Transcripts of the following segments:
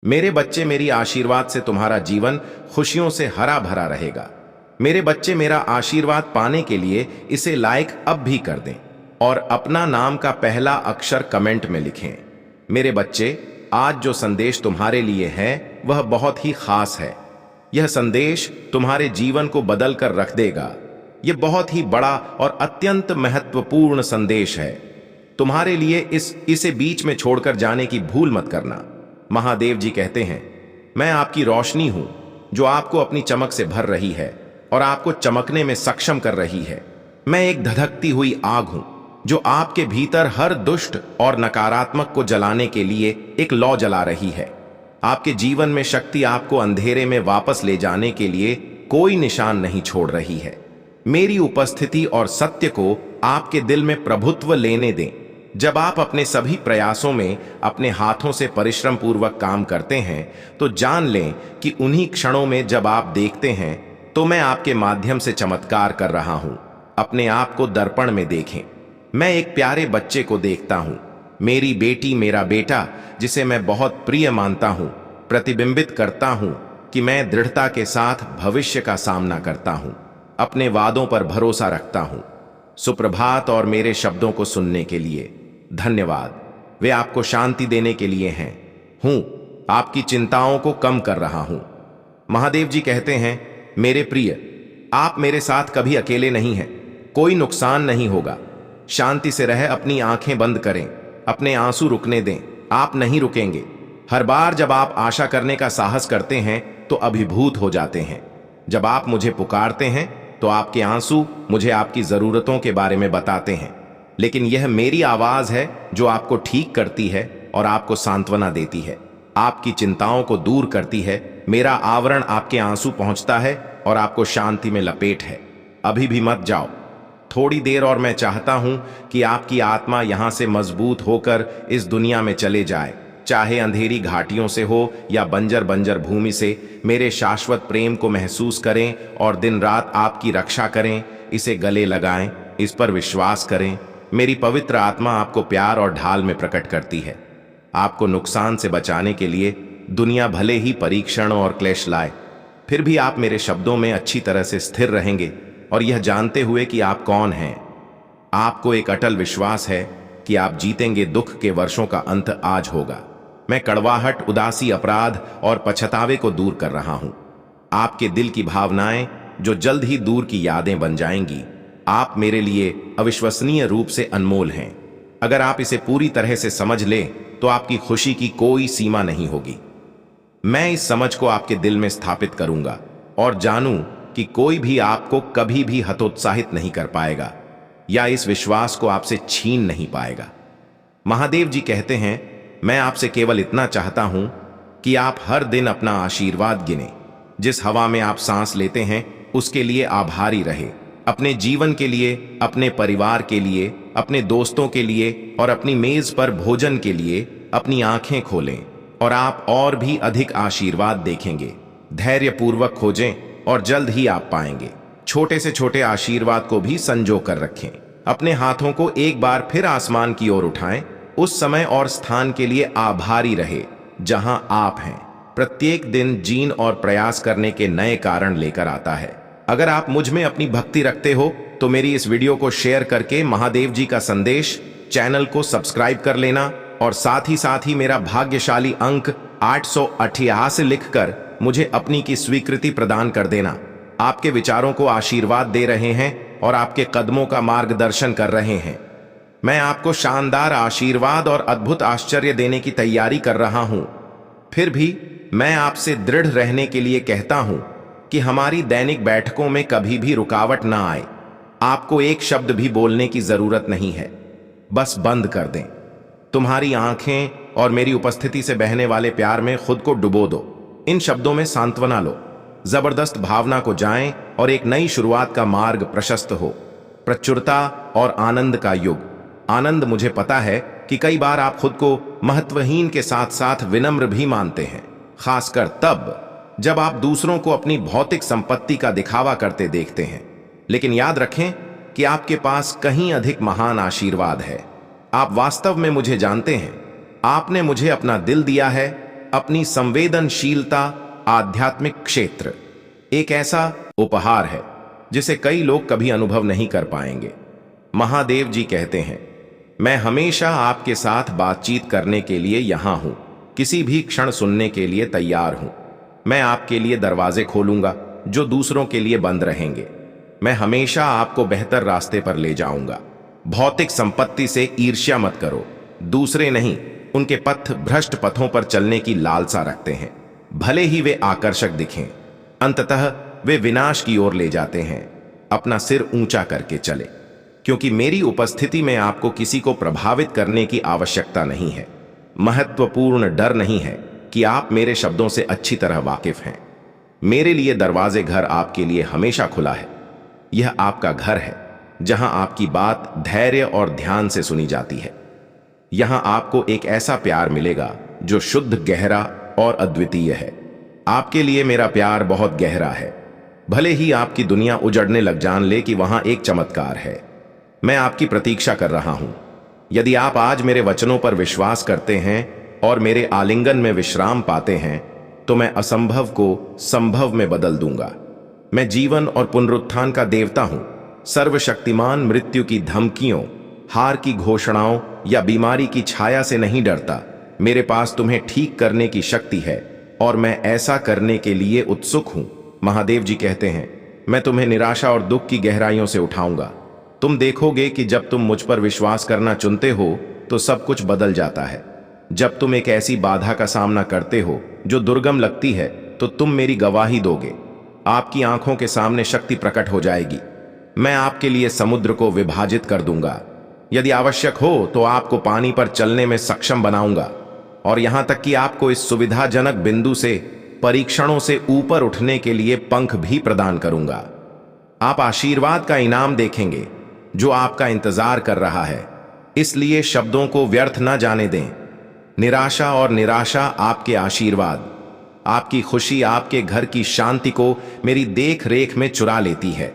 मेरे बच्चे, मेरी आशीर्वाद से तुम्हारा जीवन खुशियों से हरा भरा रहेगा। मेरे बच्चे, मेरा आशीर्वाद पाने के लिए इसे लाइक अब भी कर दें और अपना नाम का पहला अक्षर कमेंट में लिखें। मेरे बच्चे, आज जो संदेश तुम्हारे लिए है वह बहुत ही खास है। यह संदेश तुम्हारे जीवन को बदल कर रख देगा। यह बहुत ही बड़ा और अत्यंत महत्वपूर्ण संदेश है। तुम्हारे लिए इसे बीच में छोड़कर जाने की भूल मत करना। महादेव जी कहते हैं, मैं आपकी रोशनी हूं जो आपको अपनी चमक से भर रही है और आपको चमकने में सक्षम कर रही है। मैं एक धधकती हुई आग हूं जो आपके भीतर हर दुष्ट और नकारात्मक को जलाने के लिए एक लौ जला रही है। आपके जीवन में शक्ति आपको अंधेरे में वापस ले जाने के लिए कोई निशान नहीं छोड़ रही है। मेरी उपस्थिति और सत्य को आपके दिल में प्रभुत्व लेने दें। जब आप अपने सभी प्रयासों में अपने हाथों से परिश्रम पूर्वक काम करते हैं तो जान लें कि उन्हीं क्षणों में जब आप देखते हैं तो मैं आपके माध्यम से चमत्कार कर रहा हूं। अपने आप को दर्पण में देखें। मैं एक प्यारे बच्चे को देखता हूं, मेरी बेटी, मेरा बेटा, जिसे मैं बहुत प्रिय मानता हूं। प्रतिबिंबित करता हूं कि मैं दृढ़ता के साथ भविष्य का सामना करता हूं, अपने वादों पर भरोसा रखता हूं। सुप्रभात और मेरे शब्दों को सुनने के लिए धन्यवाद। वे आपको शांति देने के लिए हैं। आपकी चिंताओं को कम कर रहा हूं। महादेव जी कहते हैं, मेरे प्रिय, आप मेरे साथ कभी अकेले नहीं हैं। कोई नुकसान नहीं होगा। शांति से रह, अपनी आंखें बंद करें, अपने आंसू रुकने दें। आप नहीं रुकेंगे। हर बार जब आप आशा करने का साहस करते हैं तो अभिभूत हो जाते हैं। जब आप मुझे पुकारते हैं तो आपके आंसू मुझे आपकी जरूरतों के बारे में बताते हैं। लेकिन यह मेरी आवाज है जो आपको ठीक करती है और आपको सांत्वना देती है, आपकी चिंताओं को दूर करती है। मेरा आवरण आपके आंसू पहुंचता है और आपको शांति में लपेट है। अभी भी मत जाओ, थोड़ी देर और। मैं चाहता हूं कि आपकी आत्मा यहां से मजबूत होकर इस दुनिया में चले जाए, चाहे अंधेरी घाटियों से हो या बंजर बंजर भूमि से। मेरे शाश्वत प्रेम को महसूस करें और दिन रात आपकी रक्षा करें। इसे गले लगाएं, इस पर विश्वास करें। मेरी पवित्र आत्मा आपको प्यार और ढाल में प्रकट करती है। आपको नुकसान से बचाने के लिए दुनिया भले ही परीक्षण और क्लेश लाए, फिर भी आप मेरे शब्दों में अच्छी तरह से स्थिर रहेंगे और यह जानते हुए कि आप कौन हैं। आपको एक अटल विश्वास है कि आप जीतेंगे। दुख के वर्षों का अंत आज होगा। मैं कड़वाहट, उदासी, अपराध और पछतावे को दूर कर रहा हूं। आपके दिल की भावनाएं जो जल्द ही दूर की यादें बन जाएंगी। आप मेरे लिए अविश्वसनीय रूप से अनमोल हैं। अगर आप इसे पूरी तरह से समझ लें तो आपकी खुशी की कोई सीमा नहीं होगी। मैं इस समझ को आपके दिल में स्थापित करूंगा और जानूं कि कोई भी आपको कभी भी हतोत्साहित नहीं कर पाएगा या इस विश्वास को आपसे छीन नहीं पाएगा। महादेव जी कहते हैं, मैं आपसे केवल इतना चाहता हूं कि आप हर दिन अपना आशीर्वाद गिनें। जिस हवा में आप सांस लेते हैं उसके लिए आभारी रहे। अपने जीवन के लिए, अपने परिवार के लिए, अपने दोस्तों के लिए और अपनी मेज पर भोजन के लिए अपनी आंखें खोलें और आप और भी अधिक आशीर्वाद देखेंगे। धैर्यपूर्वक खोजें और जल्द ही आप पाएंगे। छोटे से छोटे आशीर्वाद को भी संजो कर रखें। अपने हाथों को एक बार फिर आसमान की ओर उठाएं। उस समय और स्थान के लिए आभारी रहे जहां आप हैं। प्रत्येक दिन जीन और प्रयास करने के नए कारण लेकर आता है। अगर आप मुझ में अपनी भक्ति रखते हो तो मेरी इस वीडियो को शेयर करके महादेव जी का संदेश चैनल को सब्सक्राइब कर लेना और साथ ही मेरा भाग्यशाली अंक 888 लिखकर मुझे अपनी की स्वीकृति प्रदान कर देना। आपके विचारों को आशीर्वाद दे रहे हैं और आपके कदमों का मार्गदर्शन कर रहे हैं। मैं आपको शानदार आशीर्वाद और अद्भुत आश्चर्य देने की तैयारी कर रहा हूं। फिर भी मैं आपसे दृढ़ रहने के लिए कहता हूं कि हमारी दैनिक बैठकों में कभी भी रुकावट ना आए। आपको एक शब्द भी बोलने की जरूरत नहीं है, बस बंद कर दें। तुम्हारी आंखें और मेरी उपस्थिति से बहने वाले प्यार में खुद को डुबो दो। इन शब्दों में सांत्वना लो, जबरदस्त भावना को जाएं और एक नई शुरुआत का मार्ग प्रशस्त हो। प्रचुरता और आनंद का युग। आनंद, मुझे पता है कि कई बार आप खुद को महत्वहीन के साथ साथ विनम्र भी मानते हैं, खासकर तब जब आप दूसरों को अपनी भौतिक संपत्ति का दिखावा करते देखते हैं। लेकिन याद रखें कि आपके पास कहीं अधिक महान आशीर्वाद है। आप वास्तव में मुझे जानते हैं। आपने मुझे अपना दिल दिया है अपनी संवेदनशीलता आध्यात्मिक क्षेत्र एक ऐसा उपहार है जिसे कई लोग कभी अनुभव नहीं कर पाएंगे। महादेव जी कहते हैं, मैं हमेशा आपके साथ बातचीत करने के लिए यहां हूं, किसी भी क्षण सुनने के लिए तैयार हूं। मैं आपके लिए दरवाजे खोलूंगा जो दूसरों के लिए बंद रहेंगे। मैं हमेशा आपको बेहतर रास्ते पर ले जाऊंगा। भौतिक संपत्ति से ईर्ष्या मत करो। दूसरे नहीं, उनके पथ भ्रष्ट पथों पर चलने की लालसा रखते हैं। भले ही वे आकर्षक दिखें, अंततः वे विनाश की ओर ले जाते हैं। अपना सिर ऊंचा करके चले, क्योंकि मेरी उपस्थिति में आपको किसी को प्रभावित करने की आवश्यकता नहीं है। महत्वपूर्ण डर नहीं है कि आप मेरे शब्दों से अच्छी तरह वाकिफ हैं। मेरे लिए दरवाजे घर आपके लिए हमेशा खुला है। यह आपका घर है जहां आपकी बात धैर्य और ध्यान से सुनी जाती है। यहां आपको एक ऐसा प्यार मिलेगा जो शुद्ध, गहरा और अद्वितीय है। आपके लिए मेरा प्यार बहुत गहरा है। भले ही आपकी दुनिया उजड़ने लग, जान ले कि वहां एक चमत्कार है। मैं आपकी प्रतीक्षा कर रहा हूं। यदि आप आज मेरे वचनों पर विश्वास करते हैं और मेरे आलिंगन में विश्राम पाते हैं, तो मैं असंभव को संभव में बदल दूंगा। मैं जीवन और पुनरुत्थान का देवता हूं। सर्वशक्तिमान मृत्यु की धमकियों, हार की घोषणाओं या बीमारी की छाया से नहीं डरता। मेरे पास तुम्हें ठीक करने की शक्ति है और मैं ऐसा करने के लिए उत्सुक हूं। महादेव जी कहते हैं, मैं तुम्हें निराशा और दुख की गहराइयों से उठाऊंगा। तुम देखोगे कि जब तुम मुझ पर विश्वास करना चुनते हो तो सब कुछ बदल जाता है। जब तुम एक ऐसी बाधा का सामना करते हो जो दुर्गम लगती है, तो तुम मेरी गवाही दोगे। आपकी आंखों के सामने शक्ति प्रकट हो जाएगी। मैं आपके लिए समुद्र को विभाजित कर दूंगा। यदि आवश्यक हो तो आपको पानी पर चलने में सक्षम बनाऊंगा, और यहां तक कि आपको इस सुविधाजनक बिंदु से परीक्षणों से ऊपर उठने के लिए पंख भी प्रदान करूंगा। आप आशीर्वाद का इनाम देखेंगे जो आपका इंतजार कर रहा है। इसलिए शब्दों को व्यर्थ न जाने दें। निराशा और निराशा आपके आशीर्वाद, आपकी खुशी, आपके घर की शांति को मेरी देख रेख में चुरा लेती है।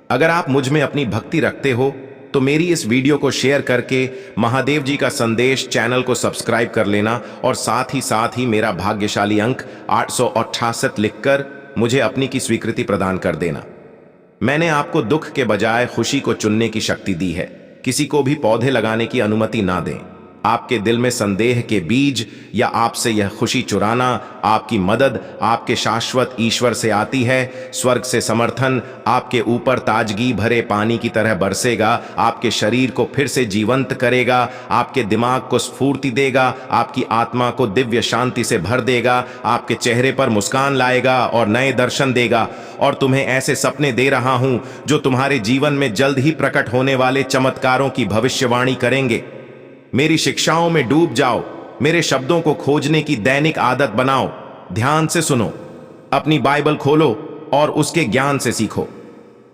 अगर आप मुझ में अपनी भक्ति रखते हो तो मेरी इस वीडियो को शेयर करके महादेव जी का संदेश चैनल को सब्सक्राइब कर लेना, और साथ ही मेरा भाग्यशाली अंक 868 लिखकर मुझे अपनी की स्वीकृति प्रदान कर देना। मैंने आपको दुख के बजाय खुशी को चुनने की शक्ति दी है। किसी को भी पौधे लगाने की अनुमति ना दें। आपके दिल में संदेह के बीज या आपसे यह खुशी चुराना, आपकी मदद आपके शाश्वत ईश्वर से आती है। स्वर्ग से समर्थन आपके ऊपर ताजगी भरे पानी की तरह बरसेगा, आपके शरीर को फिर से जीवंत करेगा, आपके दिमाग को स्फूर्ति देगा, आपकी आत्मा को दिव्य शांति से भर देगा, आपके चेहरे पर मुस्कान लाएगा और नए दर्शन देगा। और तुम्हें ऐसे सपने दे रहा हूं जो तुम्हारे जीवन में जल्द ही प्रकट होने वाले चमत्कारों की भविष्यवाणी करेंगे। मेरी शिक्षाओं में डूब जाओ। मेरे शब्दों को खोजने की दैनिक आदत बनाओ। ध्यान से सुनो, अपनी बाइबल खोलो और उसके ज्ञान से सीखो।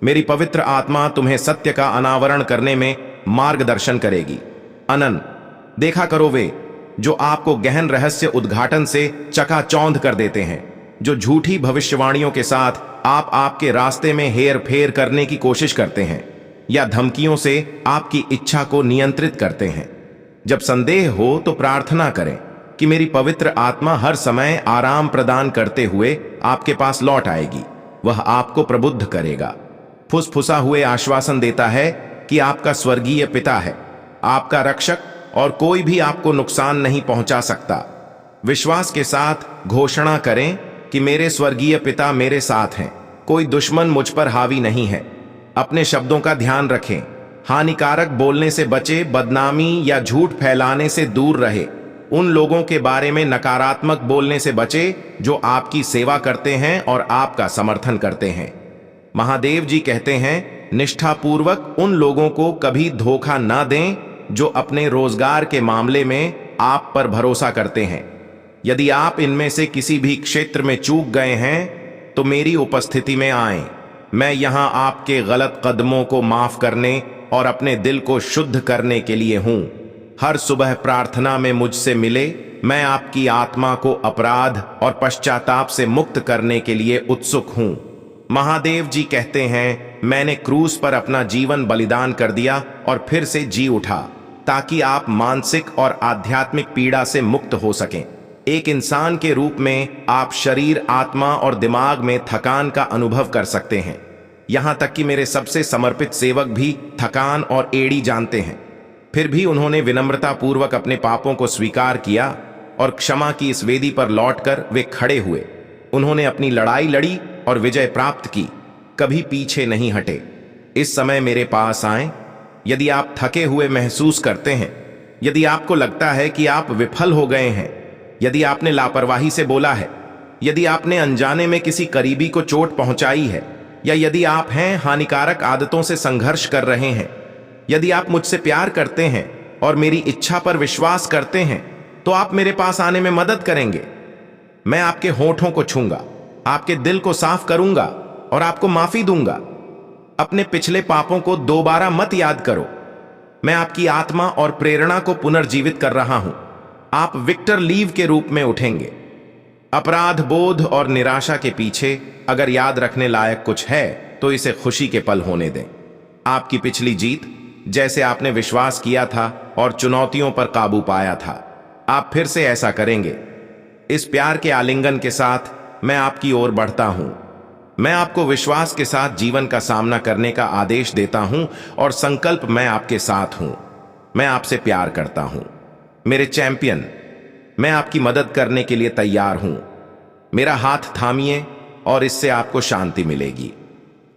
मेरी पवित्र आत्मा तुम्हें सत्य का अनावरण करने में मार्गदर्शन करेगी। अनन देखा करो वे जो आपको गहन रहस्य उद्घाटन से चकाचौंध कर देते हैं, जो झूठी भविष्यवाणियों के साथ आपके रास्ते में हेर फेर करने की कोशिश करते हैं या धमकियों से आपकी इच्छा को नियंत्रित करते हैं। जब संदेह हो तो प्रार्थना करें कि मेरी पवित्र आत्मा हर समय आराम प्रदान करते हुए आपके पास लौट आएगी। वह आपको प्रबुद्ध करेगा। फुसफुसा हुए आश्वासन देता है कि आपका स्वर्गीय पिता है आपका रक्षक और कोई भी आपको नुकसान नहीं पहुंचा सकता। विश्वास के साथ घोषणा करें कि मेरे स्वर्गीय पिता मेरे साथ हैं। कोई दुश्मन मुझ पर हावी नहीं है। अपने शब्दों का ध्यान रखें। हानिकारक बोलने से बचे, बदनामी या झूठ फैलाने से दूर रहे। उन लोगों के बारे में नकारात्मक बोलने से बचे जो आपकी सेवा करते हैं और आपका समर्थन करते हैं। महादेव जी कहते हैं, निष्ठापूर्वक उन लोगों को कभी धोखा ना दें जो अपने रोजगार के मामले में आप पर भरोसा करते हैं। यदि आप इनमें से किसी भी क्षेत्र में चूक गए हैं तो मेरी उपस्थिति में आएं। मैं यहां आपके गलत कदमों को माफ करने और अपने दिल को शुद्ध करने के लिए हूं। हर सुबह प्रार्थना में मुझसे मिले। मैं आपकी आत्मा को अपराध और पश्चाताप से मुक्त करने के लिए उत्सुक हूं। महादेव जी कहते हैं, मैंने क्रूस पर अपना जीवन बलिदान कर दिया और फिर से जी उठा ताकि आप मानसिक और आध्यात्मिक पीड़ा से मुक्त हो सकें। एक इंसान के रूप में आप शरीर, आत्मा और दिमाग में थकान का अनुभव कर सकते हैं। यहां तक कि मेरे सबसे समर्पित सेवक भी थकान और एड़ी जानते हैं। फिर भी उन्होंने विनम्रता पूर्वक अपने पापों को स्वीकार किया और क्षमा की इस वेदी पर लौटकर वे खड़े हुए। उन्होंने अपनी लड़ाई लड़ी और विजय प्राप्त की, कभी पीछे नहीं हटे। इस समय मेरे पास आए। यदि आप थके हुए महसूस करते हैं, यदि आपको लगता है कि आप विफल हो गए हैं, यदि आपने लापरवाही से बोला है, यदि आपने अनजाने में किसी करीबी को चोट पहुंचाई है, या यदि आप हैं हानिकारक आदतों से संघर्ष कर रहे हैं, यदि आप मुझसे प्यार करते हैं और मेरी इच्छा पर विश्वास करते हैं, तो आप मेरे पास आने में मदद करेंगे। मैं आपके होठों को छूंगा, आपके दिल को साफ करूंगा और आपको माफी दूंगा। अपने पिछले पापों को दोबारा मत याद करो। मैं आपकी आत्मा और प्रेरणा को पुनर्जीवित कर रहा हूं। आप विक्टर लीव के रूप में उठेंगे। अपराध बोध और निराशा के पीछे अगर याद रखने लायक कुछ है तो इसे खुशी के पल होने दें। आपकी पिछली जीत, जैसे आपने विश्वास किया था और चुनौतियों पर काबू पाया था, आप फिर से ऐसा करेंगे। इस प्यार के आलिंगन के साथ मैं आपकी ओर बढ़ता हूं। मैं आपको विश्वास के साथ जीवन का सामना करने का आदेश देता हूं और संकल्प मैं आपके साथ हूं। मैं आपसे प्यार करता हूं मेरे चैंपियन। मैं आपकी मदद करने के लिए तैयार हूं। मेरा हाथ थामिए और इससे आपको शांति मिलेगी।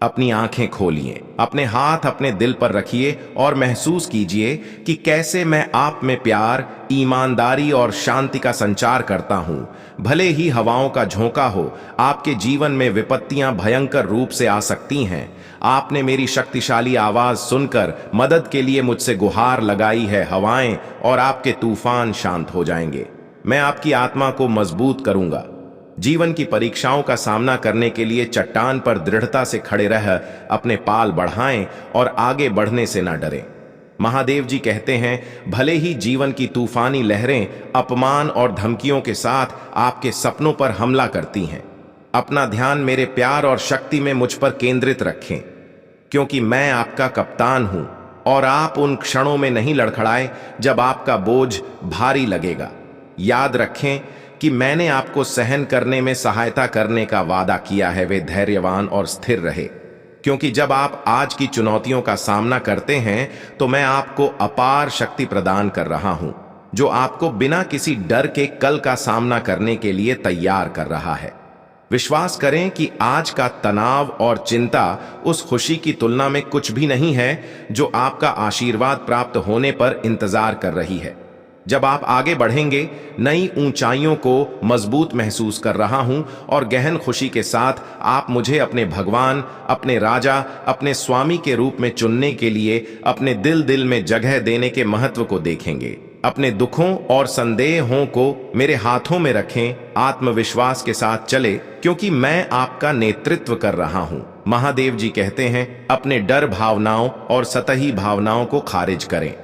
अपनी आंखें खोलिए, अपने हाथ अपने दिल पर रखिए और महसूस कीजिए कि कैसे मैं आप में प्यार, ईमानदारी और शांति का संचार करता हूं। भले ही हवाओं का झोंका हो, आपके जीवन में विपत्तियां भयंकर रूप से आ सकती हैं, आपने मेरी शक्तिशाली आवाज सुनकर मदद के लिए मुझसे गुहार लगाई है। हवाएं और आपके तूफान शांत हो जाएंगे। मैं आपकी आत्मा को मजबूत करूंगा। जीवन की परीक्षाओं का सामना करने के लिए चट्टान पर दृढ़ता से खड़े रह अपने पाल बढ़ाएं और आगे बढ़ने से ना डरें। महादेव जी कहते हैं, भले ही जीवन की तूफानी लहरें अपमान और धमकियों के साथ आपके सपनों पर हमला करती हैं, अपना ध्यान मेरे प्यार और शक्ति में मुझ पर केंद्रित रखें, क्योंकि मैं आपका कप्तान हूं और आप उन क्षणों में नहीं लड़खड़ाए जब आपका बोझ भारी लगेगा। याद रखें कि मैंने आपको सहन करने में सहायता करने का वादा किया है। वे धैर्यवान और स्थिर रहे, क्योंकि जब आप आज की चुनौतियों का सामना करते हैं तो मैं आपको अपार शक्ति प्रदान कर रहा हूं, जो आपको बिना किसी डर के कल का सामना करने के लिए तैयार कर रहा है। विश्वास करें कि आज का तनाव और चिंता उस खुशी की तुलना में कुछ भी नहीं है जो आपका आशीर्वाद प्राप्त होने पर इंतजार कर रही है। जब आप आगे बढ़ेंगे, नई ऊंचाइयों को मजबूत महसूस कर रहा हूं और गहन खुशी के साथ आप मुझे अपने भगवान, अपने राजा, अपने स्वामी के रूप में चुनने के लिए अपने दिल में जगह देने के महत्व को देखेंगे। अपने दुखों और संदेहों को मेरे हाथों में रखें, आत्मविश्वास के साथ चले, क्योंकि मैं आपका नेतृत्व कर रहा हूं। महादेव जी कहते हैं, अपने डर भावनाओं और सतही भावनाओं को खारिज करें।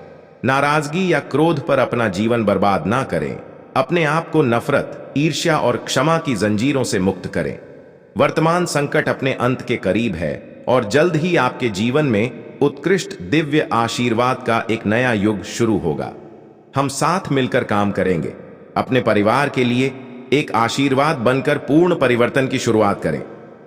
नाराजगी या क्रोध पर अपना जीवन बर्बाद ना करें। अपने आप को नफरत, ईर्ष्या और क्षमा की जंजीरों से मुक्त करें। वर्तमान संकट अपने अंत के करीब है और जल्द ही आपके जीवन में उत्कृष्ट दिव्य आशीर्वाद का एक नया युग शुरू होगा। हम साथ मिलकर काम करेंगे। अपने परिवार के लिए एक आशीर्वाद बनकर पूर्ण परिवर्तन की शुरुआत करें।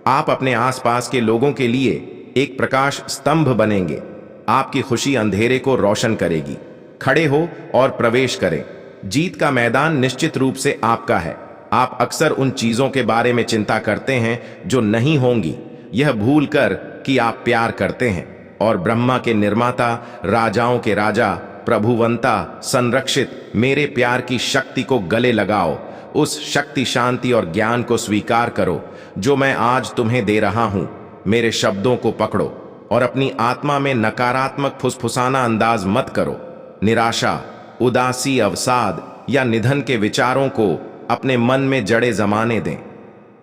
आप अपने आसपास के लोगों के लिए एक प्रकाश स्तंभ बनेंगे। आपकी खुशी अंधेरे को रोशन करेगी। खड़े हो और प्रवेश करें। जीत का मैदान निश्चित रूप से आपका है। आप अक्सर उन चीजों के बारे में चिंता करते हैं जो नहीं होंगी, यह भूलकर कि आप प्यार करते हैं और ब्रह्मा के निर्माता, राजाओं के राजा, प्रभुवंता, संरक्षित मेरे प्यार की शक्ति को गले लगाओ। उस शक्ति, शांति और ज्ञान को स्वीकार करो जो मैं आज तुम्हें दे रहा हूं। मेरे शब्दों को पकड़ो और अपनी आत्मा में नकारात्मक फुसफुसाना अंदाज मत करो। निराशा, उदासी, अवसाद या निधन के विचारों को अपने मन में जड़े जमाने दें।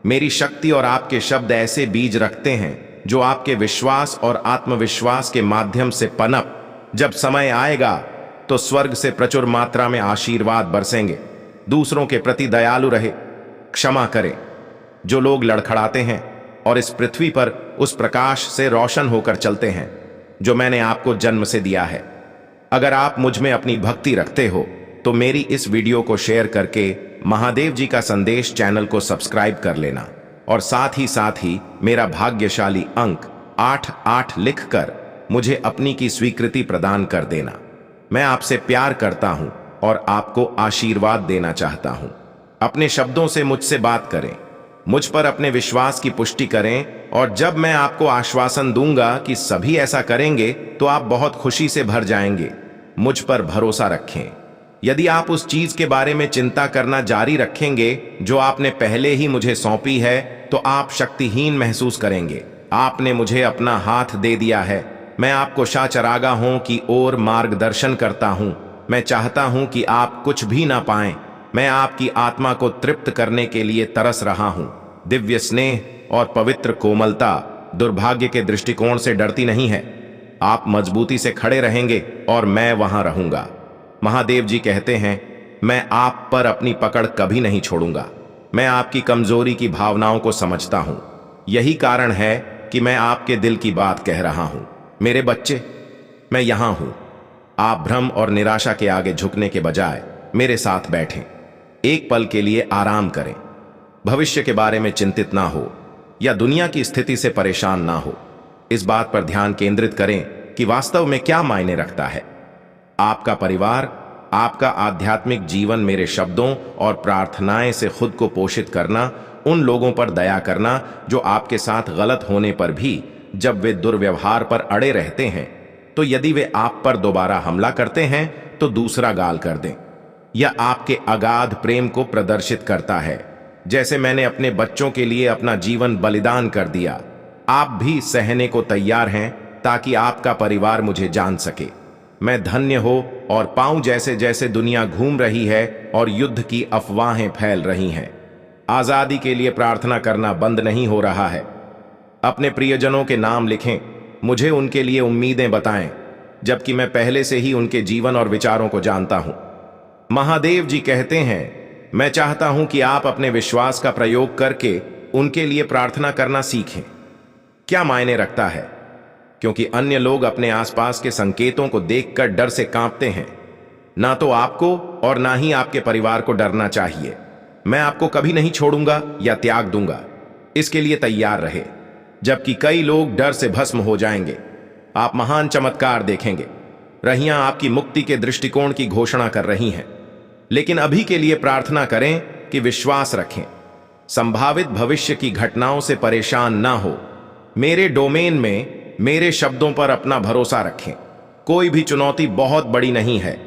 मेरी शक्ति और आपके शब्द ऐसे बीज रखते हैं जो आपके विश्वास और आत्मविश्वास के माध्यम से पनप, जब समय आएगा तो स्वर्ग से प्रचुर मात्रा में आशीर्वाद बरसेंगे। दूसरों के प्रति दयालु रहे, क्षमा करें। जो लोग लड़खड़ाते हैं और इस पृथ्वी पर उस प्रकाश से रोशन होकर चलते हैं जो मैंने आपको जन्म से दिया है। अगर आप मुझ में अपनी भक्ति रखते हो तो मेरी इस वीडियो को शेयर करके महादेव जी का संदेश चैनल को सब्सक्राइब कर लेना और साथ ही मेरा भाग्यशाली अंक 88 लिखकर मुझे अपनी की स्वीकृति प्रदान कर देना। मैं आपसे प्यार करता हूं और आपको आशीर्वाद देना चाहता हूं। अपने शब्दों से मुझसे बात करें, मुझ पर अपने विश्वास की पुष्टि करें और जब मैं आपको आश्वासन दूंगा कि सभी ऐसा करेंगे तो आप बहुत खुशी से भर जाएंगे। मुझ पर भरोसा रखें। यदि आप उस चीज के बारे में चिंता करना जारी रखेंगे जो आपने पहले ही मुझे सौंपी है तो आप शक्तिहीन महसूस करेंगे। आपने मुझे अपना हाथ दे दिया है। मैं आपको शाचरागाहों की ओर मार्गदर्शन करता हूं। मैं चाहता हूं कि आप कुछ भी ना पाएं। मैं आपकी आत्मा को तृप्त करने के लिए तरस रहा हूं। दिव्य स्नेह और पवित्र कोमलता दुर्भाग्य के दृष्टिकोण से डरती नहीं है। आप मजबूती से खड़े रहेंगे और मैं वहां रहूंगा। महादेव जी कहते हैं, मैं आप पर अपनी पकड़ कभी नहीं छोड़ूंगा। मैं आपकी कमजोरी की भावनाओं को समझता हूं। यही कारण है कि मैं आपके दिल की बात कह रहा हूं। मेरे बच्चे, मैं यहां हूं। आप भ्रम और निराशा के आगे झुकने के बजाय मेरे साथ बैठें। एक पल के लिए आराम करें। भविष्य के बारे में चिंतित ना हो या दुनिया की स्थिति से परेशान ना हो। इस बात पर ध्यान केंद्रित करें कि वास्तव में क्या मायने रखता है। आपका परिवार, आपका आध्यात्मिक जीवन, मेरे शब्दों और प्रार्थनाएं से खुद को पोषित करना, उन लोगों पर दया करना जो आपके साथ गलत होने पर भी जब वे दुर्व्यवहार पर अड़े रहते हैं, तो यदि वे आप पर दोबारा हमला करते हैं तो दूसरा गाल कर दें। यह आपके अगाध प्रेम को प्रदर्शित करता है। जैसे मैंने अपने बच्चों के लिए अपना जीवन बलिदान कर दिया, आप भी सहने को तैयार हैं ताकि आपका परिवार मुझे जान सके। मैं धन्य हो और पाऊं जैसे जैसे दुनिया घूम रही है और युद्ध की अफवाहें फैल रही हैं। आजादी के लिए प्रार्थना करना बंद नहीं हो रहा है। अपने प्रियजनों के नाम लिखें, मुझे उनके लिए उम्मीदें बताएं, जबकि मैं पहले से ही उनके जीवन और विचारों को जानता हूं। महादेव जी कहते हैं, मैं चाहता हूं कि आप अपने विश्वास का प्रयोग करके उनके लिए प्रार्थना करना सीखें। क्या मायने रखता है? क्योंकि अन्य लोग अपने आसपास के संकेतों को देखकर डर से कांपते हैं। ना तो आपको और ना ही आपके परिवार को डरना चाहिए। मैं आपको कभी नहीं छोड़ूंगा या त्याग दूंगा। इसके लिए तैयार रहे। जबकि कई लोग डर से भस्म हो जाएंगे, आप महान चमत्कार देखेंगे। रहियां आपकी मुक्ति के दृष्टिकोण की घोषणा कर रही हैं। लेकिन अभी के लिए प्रार्थना करें कि विश्वास रखें। संभावित भविष्य की घटनाओं से परेशान ना हो। मेरे डोमेन में मेरे शब्दों पर अपना भरोसा रखें। कोई भी चुनौती बहुत बड़ी नहीं है।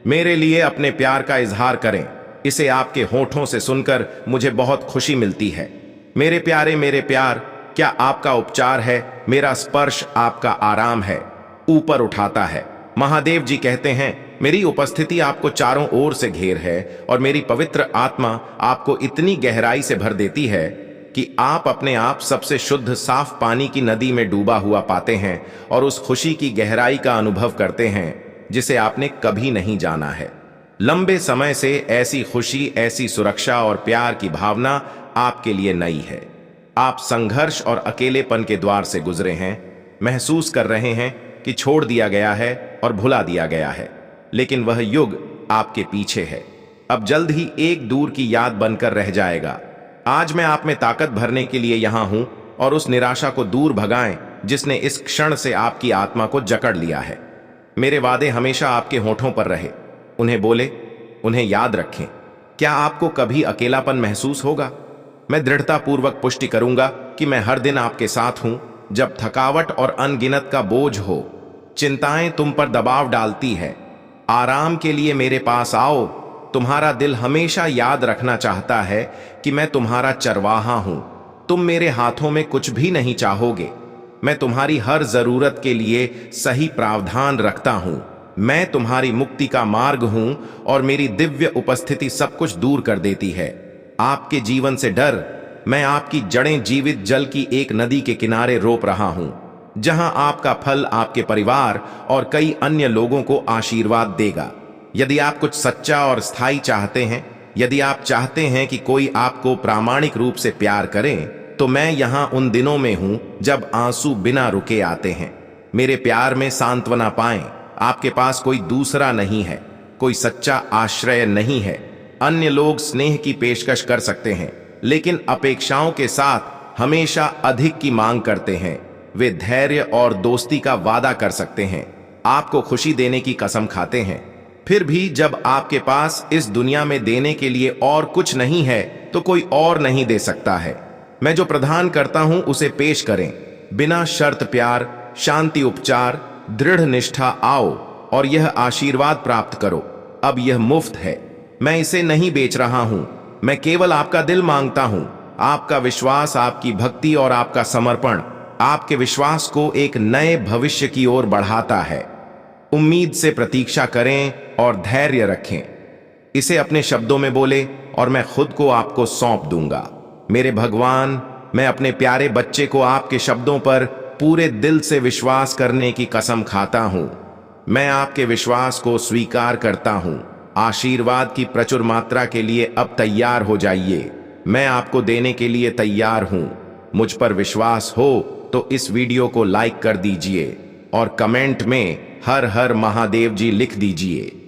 मेरे लिए अपने प्यार का इजहार करें। इसे आपके होठों से सुनकर मुझे बहुत खुशी मिलती है। मेरे प्यारे, मेरे प्यार, क्या आपका उपचार है? मेरा स्पर्श आपका आराम है, ऊपर उठाता है। महादेव जी कहते हैं, मेरी उपस्थिति आपको चारों ओर से घेर है और मेरी पवित्र आत्मा आपको इतनी गहराई से भर देती है कि आप अपने आप सबसे शुद्ध साफ पानी की नदी में डूबा हुआ पाते हैं और उस खुशी की गहराई का अनुभव करते हैं जिसे आपने कभी नहीं जाना है। लंबे समय से ऐसी खुशी, ऐसी सुरक्षा और प्यार की भावना आपके लिए नई है। आप संघर्ष और अकेलेपन के द्वार से गुजरे हैं, महसूस कर रहे हैं कि छोड़ दिया गया है और भुला दिया गया है, लेकिन वह युग आपके पीछे है। अब जल्द ही एक दूर की याद बनकर रह जाएगा। आज मैं आप में ताकत भरने के लिए यहां हूं और उस निराशा को दूर भगाएं जिसने इस क्षण से आपकी आत्मा को जकड़ लिया है। मेरे वादे हमेशा आपके होठों पर रहे। उन्हें बोले, उन्हें याद रखें। क्या आपको कभी अकेलापन महसूस होगा? मैं दृढ़तापूर्वक पुष्टि करूंगा कि मैं हर दिन आपके साथ हूं। जब थकावट और अनगिनत का बोझ हो, चिंताएं तुम पर दबाव डालती है, आराम के लिए मेरे पास आओ। तुम्हारा दिल हमेशा याद रखना चाहता है कि मैं तुम्हारा चरवाहा हूं। तुम मेरे हाथों में कुछ भी नहीं चाहोगे। मैं तुम्हारी हर जरूरत के लिए सही प्रावधान रखता हूं। मैं तुम्हारी मुक्ति का मार्ग हूं और मेरी दिव्य उपस्थिति सब कुछ दूर कर देती है। आपके जीवन से डर, मैं आपकी जड़ें जीवित जल की एक नदी के किनारे रोप रहा हूं, जहां आपका फल आपके परिवार और कई अन्य लोगों को आशीर्वाद देगा। यदि आप कुछ सच्चा और स्थायी चाहते हैं, यदि आप चाहते हैं कि कोई आपको प्रामाणिक रूप से प्यार करे, तो मैं यहां उन दिनों में हूं जब आंसू बिना रुके आते हैं। मेरे प्यार में सांत्वना पाएं। आपके पास कोई दूसरा नहीं है, कोई सच्चा आश्रय नहीं है। अन्य लोग स्नेह की पेशकश कर सकते हैं, लेकिन अपेक्षाओं के साथ हमेशा अधिक की मांग करते हैं। वे धैर्य और दोस्ती का वादा कर सकते हैं, आपको खुशी देने की कसम खाते हैं, फिर भी जब आपके पास इस दुनिया में देने के लिए और कुछ नहीं है तो कोई और नहीं दे सकता है। मैं जो प्रदान करता हूं उसे पेश करें, बिना शर्त प्यार, शांति, उपचार, दृढ़ निष्ठा आओ और यह आशीर्वाद प्राप्त करो। अब यह मुफ्त है, मैं इसे नहीं बेच रहा हूं, मैं केवल आपका दिल मांगता हूं। आपका विश्वास, आपकी भक्ति और आपका समर्पण आपके विश्वास को एक नए भविष्य की ओर बढ़ाता है। उम्मीद से प्रतीक्षा करें और धैर्य रखें। इसे अपने शब्दों में बोले और मैं खुद को आपको सौंप दूंगा। मेरे भगवान, मैं अपने प्यारे बच्चे को आपके शब्दों पर पूरे दिल से विश्वास करने की कसम खाता हूं। मैं आपके विश्वास को स्वीकार करता हूं। आशीर्वाद की प्रचुर मात्रा के लिए अब तैयार हो जाइए। मैं आपको देने के लिए तैयार हूं। मुझ पर विश्वास हो तो इस वीडियो को लाइक कर दीजिए और कमेंट में हर हर महादेव जी लिख दीजिए।